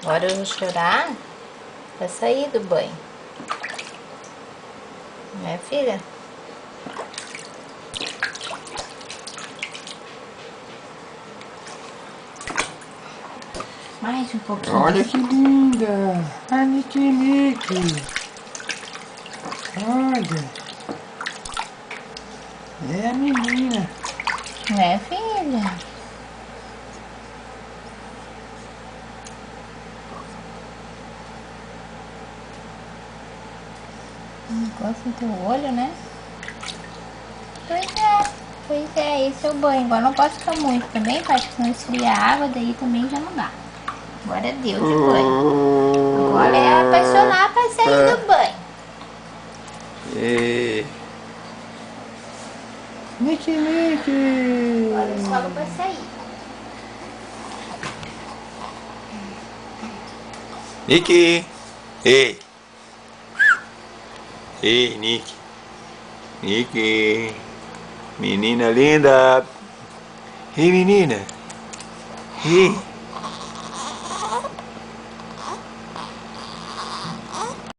Agora eu vou chorar pra sair do banho. Né, filha? Mais um pouquinho. Olha que linda! A Niki Niki! Olha! É a menina! Né, filha? Gosta do teu olho, né? Pois é, esse é o banho. Agora não pode ficar muito também, pai, porque senão esfria a água, daí também já não dá. Agora é Deus de banho. Agora é apaixonar pra sair do banho. Niki Niki! Agora eu só pra sair. Niki! Ei! Ei, Niki! Niki! Menina linda! Ei, menina! Ei!